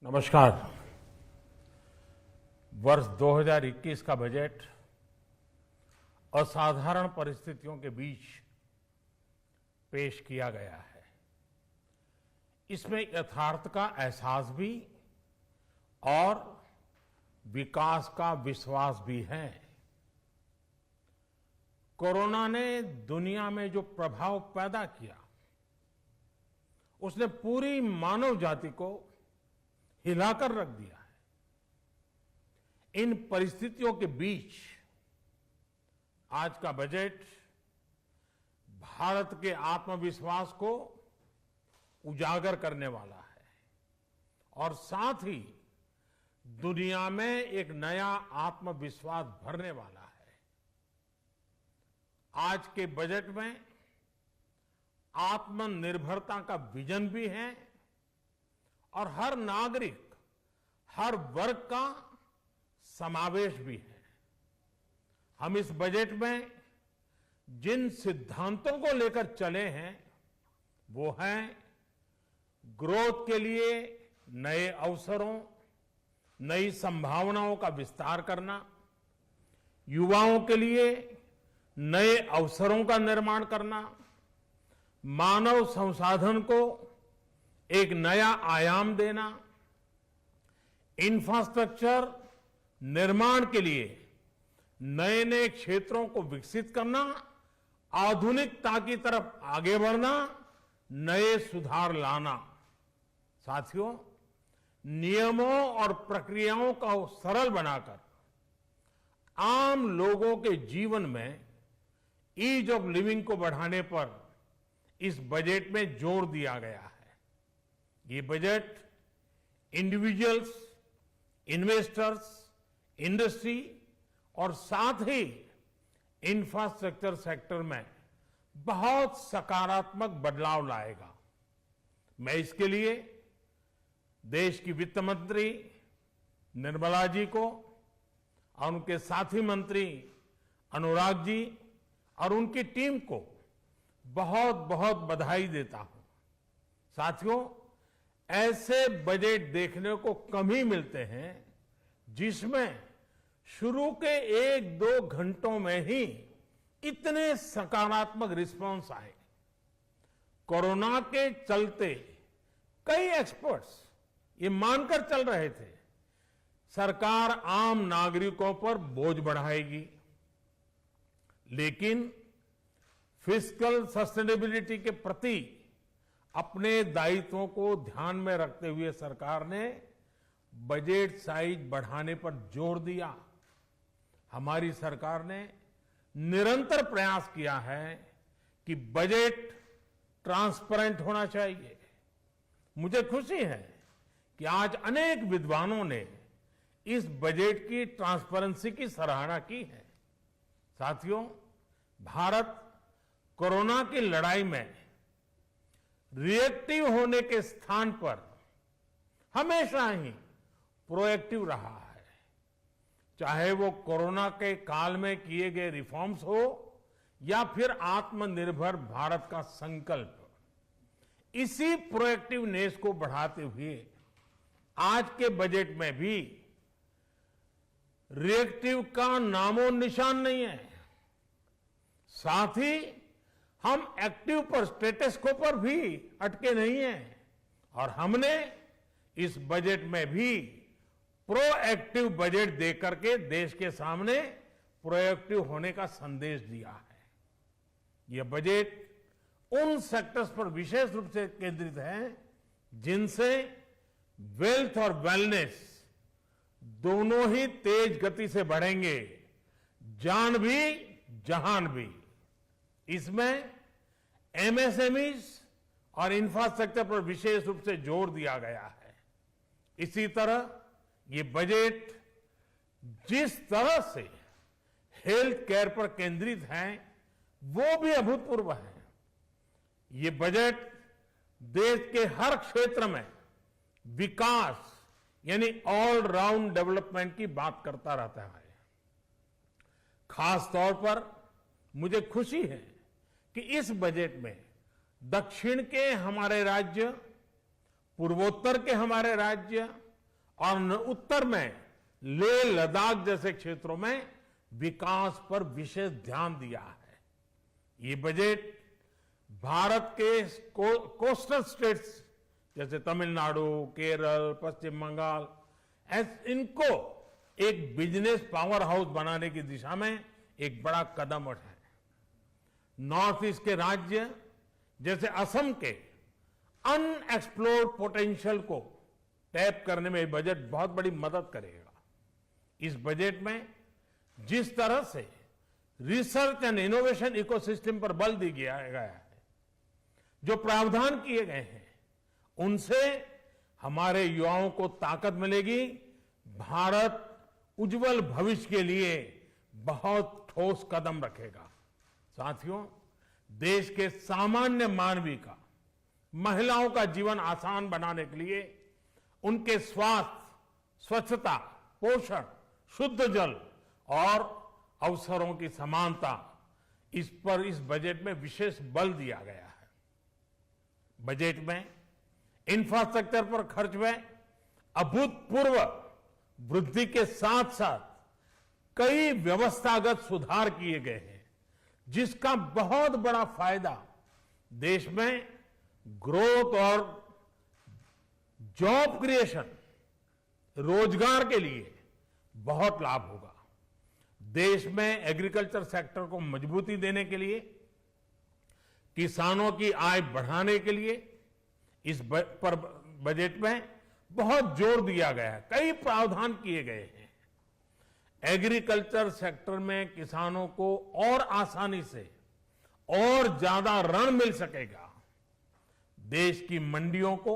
नमस्कार। वर्ष 2021 का बजट असाधारण परिस्थितियों के बीच पेश किया गया है। इसमें यथार्थ का एहसास भी और विकास का विश्वास भी है। कोरोना ने दुनिया में जो प्रभाव पैदा किया, उसने पूरी मानव जाति को हिलाकर रख दिया है। इन परिस्थितियों के बीच आज का बजट भारत के आत्मविश्वास को उजागर करने वाला है और साथ ही दुनिया में एक नया आत्मविश्वास भरने वाला है। आज के बजट में आत्मनिर्भरता का विजन भी है और हर नागरिक, हर वर्ग का समावेश भी है। हम इस बजट में जिन सिद्धांतों को लेकर चले हैं वो हैं ग्रोथ के लिए नए अवसरों, नई संभावनाओं का विस्तार करना, युवाओं के लिए नए अवसरों का निर्माण करना, मानव संसाधन को एक नया आयाम देना, इंफ्रास्ट्रक्चर निर्माण के लिए नए नए क्षेत्रों को विकसित करना, आधुनिकता की तरफ आगे बढ़ना, नए सुधार लाना। साथियों, नियमों और प्रक्रियाओं को सरल बनाकर आम लोगों के जीवन में ईज ऑफ लिविंग को बढ़ाने पर इस बजट में जोर दिया गया है। ये बजट इंडिविजुअल्स, इन्वेस्टर्स, इंडस्ट्री और साथ ही इंफ्रास्ट्रक्चर सेक्टर में बहुत सकारात्मक बदलाव लाएगा। मैं इसके लिए देश की वित्त मंत्री निर्मला जी को और उनके साथी मंत्री अनुराग जी और उनकी टीम को बहुत बहुत बधाई देता हूं। साथियों, ऐसे बजट देखने को कम ही मिलते हैं जिसमें शुरू के 1-2 घंटों में ही इतने सकारात्मक रिस्पांस आए। कोरोना के चलते कई एक्सपर्ट्स ये मानकर चल रहे थे सरकार आम नागरिकों पर बोझ बढ़ाएगी, लेकिन फिस्कल सस्टेनेबिलिटी के प्रति अपने दायित्वों को ध्यान में रखते हुए सरकार ने बजट साइज बढ़ाने पर जोर दिया। हमारी सरकार ने निरंतर प्रयास किया है कि बजट ट्रांसपेरेंट होना चाहिए। मुझे खुशी है कि आज अनेक विद्वानों ने इस बजट की ट्रांसपेरेंसी की सराहना की है। साथियों, भारत कोरोना की लड़ाई में रिएक्टिव होने के स्थान पर हमेशा ही प्रोएक्टिव रहा है। चाहे वो कोरोना के काल में किए गए रिफॉर्म्स हो या फिर आत्मनिर्भर भारत का संकल्प, इसी प्रोएक्टिवनेस को बढ़ाते हुए आज के बजट में भी रिएक्टिव का नामो निशान नहीं है। साथ ही हम एक्टिव पर, स्टेटस को पर भी अटके नहीं हैं और हमने इस बजट में भी प्रोएक्टिव बजट देकर के देश के सामने प्रोएक्टिव होने का संदेश दिया है। यह बजट उन सेक्टर्स पर विशेष रूप से केंद्रित है जिनसे वेल्थ और वेलनेस दोनों ही तेज गति से बढ़ेंगे, जान भी जहान भी। इसमें एमएसएमईज और इंफ्रास्ट्रक्चर पर विशेष रूप से जोर दिया गया है। इसी तरह ये बजट जिस तरह से हेल्थ केयर पर केंद्रित है वो भी अभूतपूर्व है। ये बजट देश के हर क्षेत्र में विकास यानी ऑल राउंड डेवलपमेंट की बात करता रहता है। खास तौर पर मुझे खुशी है कि इस बजट में दक्षिण के हमारे राज्य, पूर्वोत्तर के हमारे राज्य और उत्तर में लेह लद्दाख जैसे क्षेत्रों में विकास पर विशेष ध्यान दिया है। ये बजट भारत के कोस्टल स्टेट्स जैसे तमिलनाडु, केरल, पश्चिम बंगाल, इनको एक बिजनेस पावर हाउस बनाने की दिशा में एक बड़ा कदम उठाया। नॉर्थ ईस्ट के राज्य जैसे असम के अनएक्सप्लोर्ड पोटेंशियल को टैप करने में बजट बहुत बड़ी मदद करेगा। इस बजट में जिस तरह से रिसर्च एंड इनोवेशन इकोसिस्टम पर बल दिया गया है, जो प्रावधान किए गए हैं, उनसे हमारे युवाओं को ताकत मिलेगी। भारत उज्जवल भविष्य के लिए बहुत ठोस कदम रखेगा। साथियों, देश के सामान्य मानवी का, महिलाओं का जीवन आसान बनाने के लिए उनके स्वास्थ्य, स्वच्छता, पोषण, शुद्ध जल और अवसरों की समानता, इस पर इस बजट में विशेष बल दिया गया है। बजट में इंफ्रास्ट्रक्चर पर खर्च में अभूतपूर्व वृद्धि के साथ साथ कई व्यवस्थागत सुधार किए गए हैं, जिसका बहुत बड़ा फायदा देश में ग्रोथ और जॉब क्रिएशन, रोजगार के लिए बहुत लाभ होगा। देश में एग्रीकल्चर सेक्टर को मजबूती देने के लिए, किसानों की आय बढ़ाने के लिए इस बजट में बहुत जोर दिया गया है। कई प्रावधान किए गए हैं। एग्रीकल्चर सेक्टर में किसानों को और आसानी से और ज्यादा ऋण मिल सकेगा। देश की मंडियों को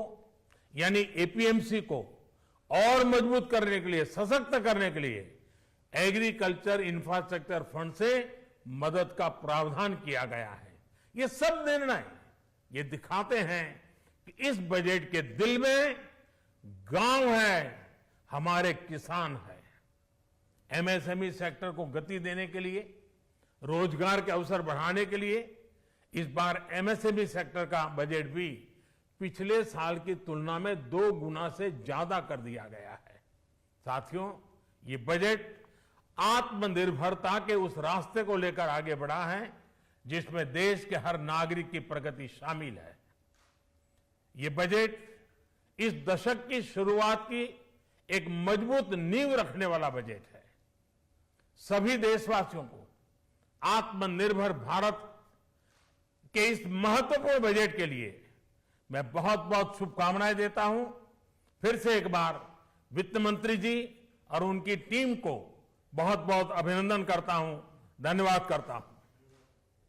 यानी एपीएमसी को और मजबूत करने के लिए, सशक्त करने के लिए एग्रीकल्चर इंफ्रास्ट्रक्चर फंड से मदद का प्रावधान किया गया है। ये सब निर्णय ये दिखाते हैं कि इस बजट के दिल में गांव है, हमारे किसान है। एमएसएमई सेक्टर को गति देने के लिए, रोजगार के अवसर बढ़ाने के लिए इस बार एमएसएमई सेक्टर का बजट भी पिछले साल की तुलना में 2 गुना से ज्यादा कर दिया गया है। साथियों, ये बजट आत्मनिर्भरता के उस रास्ते को लेकर आगे बढ़ा है जिसमें देश के हर नागरिक की प्रगति शामिल है। ये बजट इस दशक की शुरुआत की एक मजबूत नींव रखने वाला बजट है। सभी देशवासियों को आत्मनिर्भर भारत के इस महत्वपूर्ण बजट के लिए मैं बहुत बहुत शुभकामनाएं देता हूं। फिर से एक बार वित्त मंत्री जी और उनकी टीम को बहुत बहुत अभिनंदन करता हूं, धन्यवाद करता हूं।